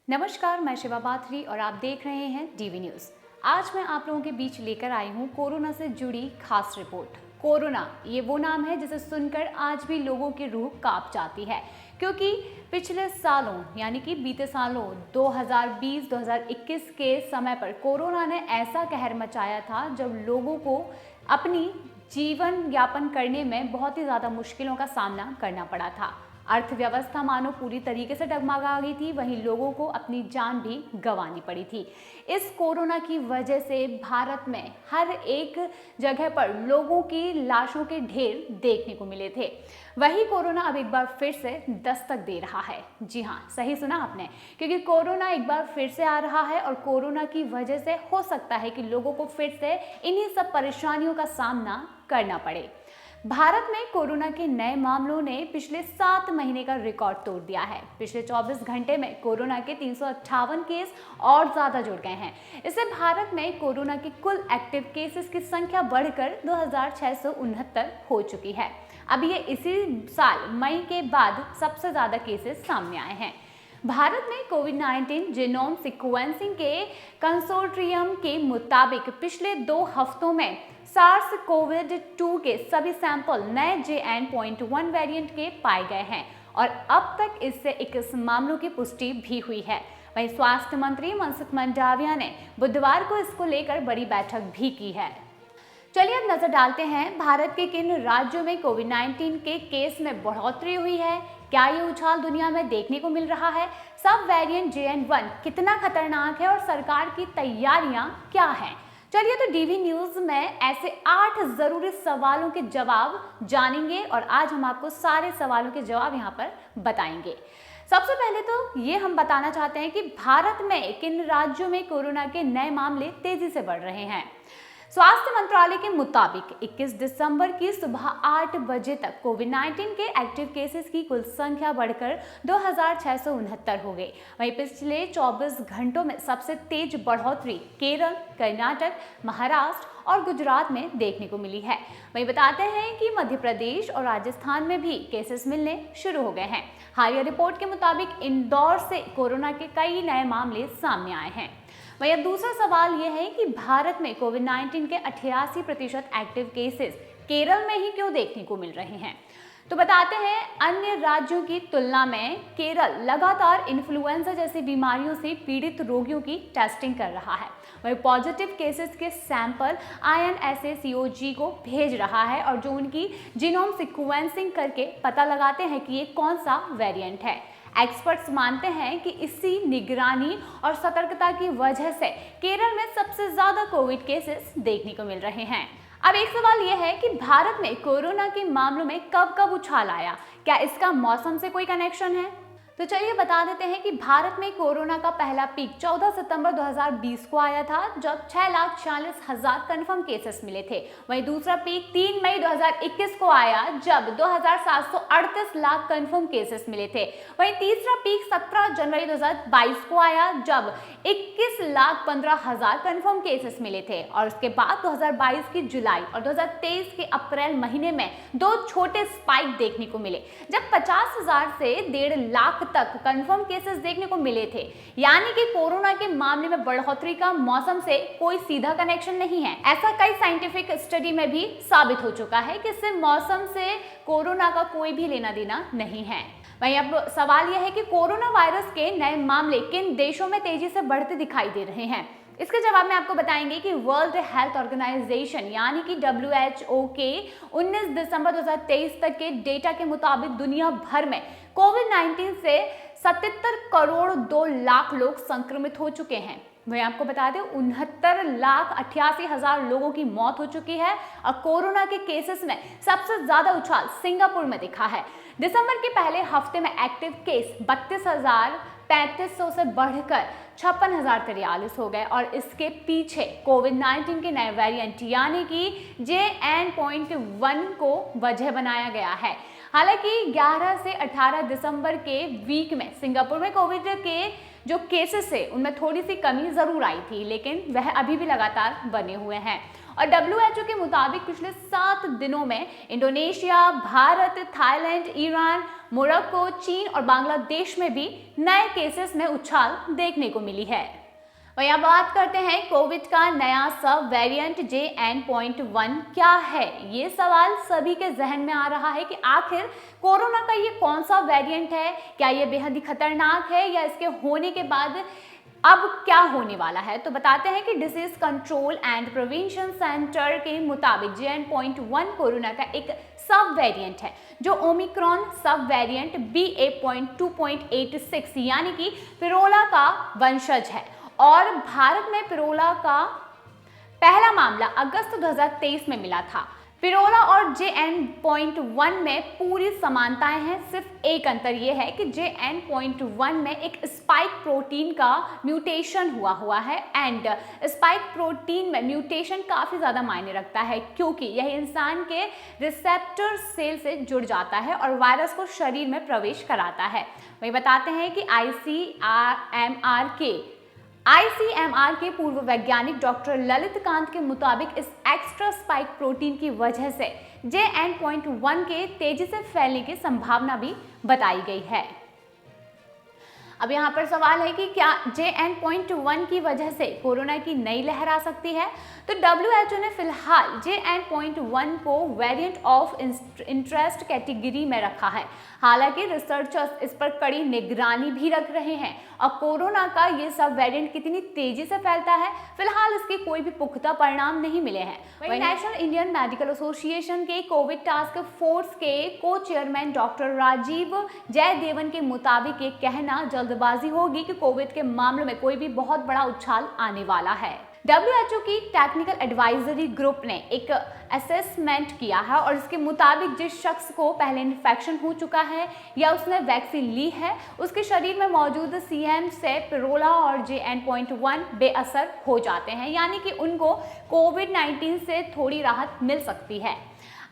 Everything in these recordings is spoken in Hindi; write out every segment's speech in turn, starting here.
नमस्कार, मैं शिवा पाथरी और आप देख रहे हैं डीवी न्यूज। आज मैं आप लोगों के बीच लेकर आई हूं कोरोना से जुड़ी खास रिपोर्ट। कोरोना ये वो नाम है जिसे सुनकर आज भी लोगों की रूह कांप जाती है, क्योंकि पिछले सालों यानी कि बीते सालों 2020-2021 के समय पर कोरोना ने ऐसा कहर मचाया था जब लोगों को अपनी जीवन यापन करने में बहुत ही ज़्यादा मुश्किलों का सामना करना पड़ा था। अर्थव्यवस्था मानो पूरी तरीके से डगमगा गई थी, वहीं लोगों को अपनी जान भी गंवानी पड़ी थी। इस कोरोना की वजह से भारत में हर एक जगह पर लोगों की लाशों के ढेर देखने को मिले थे। वही कोरोना अब एक बार फिर से दस्तक दे रहा है। जी हाँ, सही सुना आपने, क्योंकि कोरोना एक बार फिर से आ रहा है और कोरोना की वजह से हो सकता है कि लोगों को फिर से इन्हीं सब परेशानियों का सामना करना पड़े। भारत में कोरोना के नए मामलों ने पिछले 7 महीने का रिकॉर्ड तोड़ दिया है। पिछले 24 घंटे में कोरोना के 358 केस और ज्यादा जुड़ गए हैं। इससे भारत में कोरोना के कुल एक्टिव केसेस की संख्या बढ़कर 2669 हो चुकी है। अब ये इसी साल मई के बाद सबसे ज्यादा केसेस सामने आए हैं। भारत में कोविड-19 जीनोम सीक्वेंसिंग के कंसोर्टियम के मुताबिक पिछले 2 हफ्तों में SARS-CoV-2 के सभी सैंपल नए JN.1 वेरिएंट के पाए गए हैं और अब तक इससे 21 मामलों की पुष्टि भी हुई है। वहीं स्वास्थ्य मंत्री मनसुख मंडाविया ने बुधवार को इसको लेकर बड़ी बैठक भी की है। चलिए अब नजर डालते हैं भारत के किन राज्यों में कोविड-19 के केस में बढ़ोतरी हुई है। क्या ये उछाल दुनिया में देखने को मिल रहा है? सब वेरिएंट JN.1 कितना खतरनाक है और सरकार की तैयारियां क्या हैं? चलिए तो डीवी न्यूज में ऐसे 8 जरूरी सवालों के जवाब जानेंगे और आज हम आपको सारे सवालों के जवाब यहाँ पर बताएंगे। सबसे पहले तो ये हम बताना चाहते हैं कि भारत में किन राज्यों में कोरोना के नए मामले तेजी से बढ़ रहे हैं। स्वास्थ्य मंत्रालय के मुताबिक 21 दिसंबर की सुबह 8 बजे तक कोविड-19 के एक्टिव केसेस की कुल संख्या बढ़कर 2669 हो गई। वहीं पिछले 24 घंटों में सबसे तेज बढ़ोतरी केरल, कर्नाटक, महाराष्ट्र और गुजरात में देखने को मिली है। वहीं बताते हैं कि मध्य प्रदेश और राजस्थान में भी केसेस मिलने शुरू हो गए हैं। हालिया रिपोर्ट के मुताबिक इंदौर से कोरोना के कई नए मामले सामने आए हैं। वहीं अब दूसरा सवाल यह है कि भारत में कोविड-19 के 88% एक्टिव केसेस केरल में ही क्यों देखने को मिल रहे हैं। तो बताते हैं, अन्य राज्यों की तुलना में केरल लगातार इन्फ्लुएंजा जैसी बीमारियों से पीड़ित रोगियों की टेस्टिंग कर रहा है। वहीं पॉजिटिव केसेस के सैंपल INSACOG को भेज रहा है और जो उनकी जीनोम सीक्वेंसिंग करके पता लगाते हैं कि ये कौन सा वेरिएंट है। एक्सपर्ट्स मानते हैं कि इसी निगरानी और सतर्कता की वजह से केरल में सबसे ज्यादा कोविड केसेस देखने को मिल रहे हैं। अब एक सवाल यह है कि भारत में कोरोना के मामलों में कब कब उछाल आया, क्या इसका मौसम से कोई कनेक्शन है? तो चलिए बता देते हैं कि भारत में कोरोना का पहला पीक 14 सितंबर 2020 को आया था, जब 6,40,000 कन्फर्म केसेस मिले थे। वहीं दूसरा पीक 3 मई 2021 को आया, जब 2,738 लाख कन्फर्म केसेस मिले थे। वहीं तीसरा पीक 17 जनवरी 2022 को आया, जब 21,15,000 कन्फर्म केसेस मिले थे। और उसके बाद 2022 की जुलाई और 2023 के अप्रैल महीने में 2 छोटे स्पाइक देखने को मिले, जब 50,000 से 1.5 लाख तक कंफर्म केसेस देखने को मिले थे। यानी कि कोरोना के मामले में बढ़ोतरी का मौसम से कोई सीधा कनेक्शन नहीं है। ऐसा कई साइंटिफिक स्टडी में भी साबित हो चुका है कि इससे मौसम से कोरोना का कोई भी लेना देना नहीं है। वहीं अब सवाल यह है कि कोरोना वायरस के नए मामले किन देशों में तेजी से बढ़ते दिखाई दे रहे हैं। इसके जवाब में आपको बताएंगे कि वर्ल्ड हेल्थ ऑर्गेनाइजेशन यानी कि WHO के 19 दिसंबर 2023 तक के डेटा के मुताबिक दुनिया भर में कोविड-19 से 77 करोड़ 2 लाख लोग संक्रमित हो चुके हैं। वहीं आपको बता दें 69,88,000 लोगों की मौत हो चुकी है और कोरोना के केसेस में सबसे ज्यादा उछाल सिंगापुर में दिखा है। दिसंबर के पहले हफ्ते में एक्टिव केस 32,3500 से बढ़कर 56,043 हो गए और इसके पीछे कोविड-19 के नए वेरिएंट यानी कि JN.1 को वजह बनाया गया है। हालांकि 11 से 18 दिसंबर के वीक में सिंगापुर में कोविड के जो केसेस है उनमें थोड़ी सी कमी जरूर आई थी, लेकिन वह अभी भी लगातार बने हुए हैं। और WHO के मुताबिक पिछले 7 दिनों में Indonesia, Bharat, Thailand, Iran, Morocco, चीन और बांग्लादेश में भी नए केसेस में उछाल देखने को मिली है। वहीं अब बात करते हैं कोविड का नया सब वेरिएंट JN.1 क्या है। ये सवाल सभी के जहन में आ रहा है कि आखिर कोरोना का ये कौन सा वेरिएंट है, क्या ये बेहद ही खतरनाक है या इसके होने के बाद अब क्या होने वाला है। तो बताते हैं कि disease control and prevention centre के मुताबिक JN.1 कोरोना का एक सब वेरिएंट है जो ओमिक्रॉन सब वेरिएंट BA.2.86 यानी कि पिरोला का वंशज है। और भारत में पिरोला का पहला मामला अगस्त 2023 में मिला था। पिरोला और JN.1 में पूरी समानताएं हैं, सिर्फ एक अंतर यह है कि JN.1 में एक स्पाइक प्रोटीन का म्यूटेशन हुआ है एंड स्पाइक प्रोटीन में म्यूटेशन काफ़ी ज़्यादा मायने रखता है क्योंकि यह इंसान के रिसेप्टर सेल से जुड़ जाता है और वायरस को शरीर में प्रवेश कराता है। वही बताते हैं कि ICMR के पूर्व वैज्ञानिक डॉक्टर ललित कांत के मुताबिक इस एक्स्ट्रा स्पाइक प्रोटीन की वजह से JN.1 के तेजी से फैलने की संभावना भी बताई गई है। अब यहाँ पर सवाल है कि क्या JN.1 की वजह से कोरोना की नई लहर आ सकती है। तो WHO ने फिलहाल JN.1 को वेरिएंट ऑफ इंटरेस्ट कैटेगरी में रखा है। हालांकि रिसर्चर्स इस पर कड़ी निगरानी भी रख रहे हैं और कोरोना का ये सब वेरिएंट कितनी तेजी से फैलता है, फिलहाल इसके कोई भी पुख्ता परिणाम नहीं मिले हैं। वहीं नेशनल इंडियन मेडिकल एसोसिएशन के कोविड टास्क फोर्स के को चेयरमैन डॉक्टर राजीव जयदेवन के मुताबिक ये कहना जल्दबाजी होगी कि कोविड के मामलों में कोई भी बहुत बड़ा उछाल आने वाला है। WHO की टेक्निकल एडवाइजरी ग्रुप ने एक असेसमेंट किया है और इसके मुताबिक जिस शख्स को पहले इन्फेक्शन हो चुका है या उसने वैक्सीन ली है, उसके शरीर में मौजूद CM से पिरोला और JN.1 बेअसर हो जाते हैं, यानी कि उनको कोविड-19 से थोड़ी राहत मिल सकती है।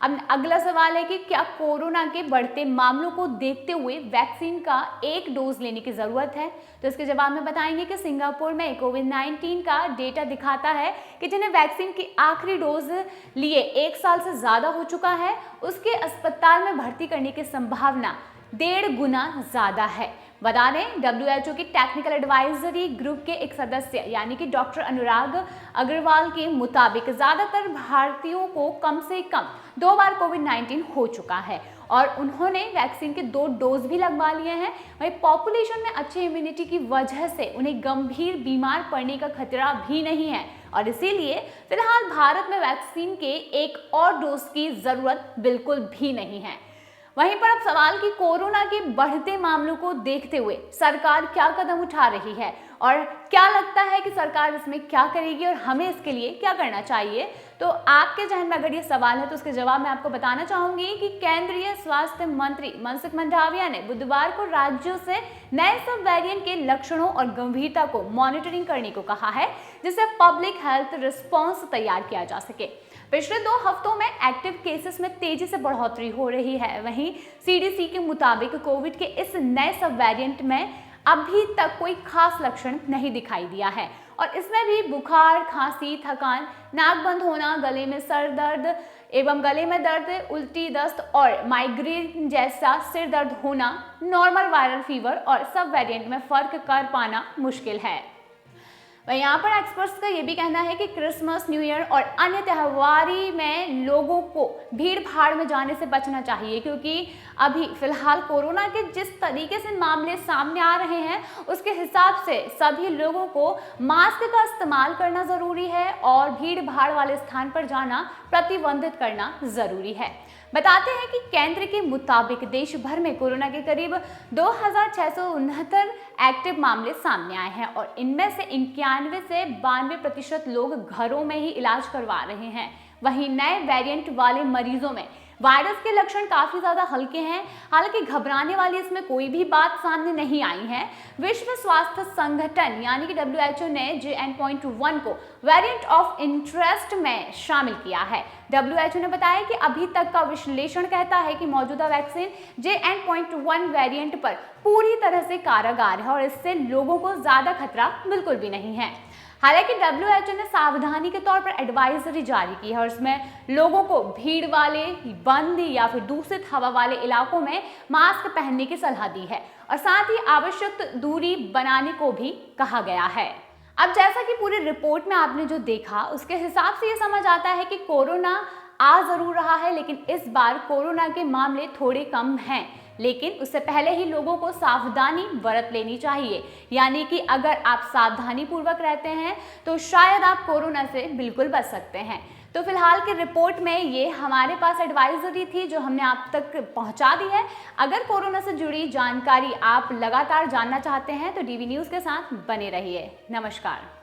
अब अगला सवाल है कि क्या कोरोना के बढ़ते मामलों को देखते हुए वैक्सीन का एक डोज लेने की ज़रूरत है। तो इसके जवाब में बताएंगे कि सिंगापुर में कोविड-19 का डेटा दिखाता है कि जिन्हें वैक्सीन की आखिरी डोज लिए 1 साल से ज़्यादा हो चुका है, उसके अस्पताल में भर्ती करने की संभावना 1.5 गुना ज़्यादा है। बता दें WHO की टेक्निकल एडवाइजरी ग्रुप के एक सदस्य यानी कि डॉक्टर अनुराग अग्रवाल के मुताबिक ज़्यादातर भारतीयों को कम से कम 2 बार कोविड-19 हो चुका है और उन्होंने वैक्सीन के 2 डोज भी लगवा लिए हैं। वहीं पॉपुलेशन में अच्छी इम्यूनिटी की वजह से उन्हें गंभीर बीमार पड़ने का खतरा भी नहीं है और इसीलिए फिलहाल भारत में वैक्सीन के एक और डोज की ज़रूरत बिल्कुल भी नहीं है। वहीं पर अब सवाल कि कोरोना के बढ़ते मामलों को देखते हुए सरकार क्या कदम उठा रही है और क्या लगता है कि सरकार इसमें क्या करेगी और हमें इसके लिए क्या करना चाहिए। तो आपके जहन में अगर ये सवाल है तो उसके जवाब में आपको बताना चाहूंगी कि केंद्रीय स्वास्थ्य मंत्री मनसुख मंडाविया ने बुधवार को राज्यों से नए सब वेरिएंट के लक्षणों और गंभीरता को मॉनिटरिंग करने को कहा है, जिससे पब्लिक हेल्थ रिस्पॉन्स तैयार किया जा सके। पिछले 2 हफ्तों में एक्टिव केसेस में तेजी से बढ़ोतरी हो रही है। वहीं CDC के मुताबिक कोविड के इस नए सब वेरिएंट में अभी तक कोई खास लक्षण नहीं दिखाई दिया है और इसमें भी बुखार, खांसी, थकान, नाक बंद होना, गले में सर दर्द एवं गले में दर्द, उल्टी, दस्त और माइग्रेन जैसा सिर दर्द होना नॉर्मल वायरल फीवर और सब वेरिएंट में फर्क कर पाना मुश्किल है। वहीं यहाँ पर एक्सपर्ट्स का ये भी कहना है कि क्रिसमस, न्यू ईयर और अन्य त्योहारी में लोगों को भीड़ भाड़ में जाने से बचना चाहिए क्योंकि अभी फिलहाल कोरोना के जिस तरीके से मामले सामने आ रहे हैं उसके हिसाब से सभी लोगों को मास्क का इस्तेमाल करना ज़रूरी है और भीड़ भाड़ वाले स्थान पर जाना प्रतिबंधित करना ज़रूरी है। बताते हैं कि केंद्र के मुताबिक देश भर में कोरोना के करीब 2669 एक्टिव मामले सामने आए हैं और इनमें से 91 से 92% लोग घरों में ही इलाज करवा रहे हैं। वहीं नए वेरिएंट वाले मरीजों में वायरस के लक्षण काफ़ी ज़्यादा हल्के हैं, हालांकि घबराने वाली इसमें कोई भी बात सामने नहीं आई है। विश्व स्वास्थ्य संगठन यानी कि WHO ने JN.1 को वेरिएंट ऑफ इंटरेस्ट में शामिल किया है। WHO ने बताया कि अभी तक का विश्लेषण कहता है कि मौजूदा वैक्सीन JN.1 वेरिएंट पर पूरी तरह से कारगर है और इससे लोगों को ज्यादा खतरा बिल्कुल भी नहीं है। हालांकि WHO ने सावधानी के तौर पर एडवाइजरी जारी की है और इसमें लोगों को भीड़ वाले, बंद या फिर दूषित हवा वाले इलाकों में मास्क पहनने की सलाह दी है और साथ ही आवश्यक दूरी बनाने को भी कहा गया है। अब जैसा कि पूरी रिपोर्ट में आपने जो देखा उसके हिसाब से ये समझ आता है कि कोरोना आ जरूर रहा है, लेकिन इस बार कोरोना के मामले थोड़े कम हैं, लेकिन उससे पहले ही लोगों को सावधानी बरत लेनी चाहिए। यानी कि अगर आप सावधानी पूर्वक रहते हैं तो शायद आप कोरोना से बिल्कुल बच सकते हैं। तो फिलहाल की रिपोर्ट में ये हमारे पास एडवाइजरी थी जो हमने आप तक पहुंचा दी है। अगर कोरोना से जुड़ी जानकारी आप लगातार जानना चाहते हैं तो DV न्यूज़ के साथ बने रहिए। नमस्कार।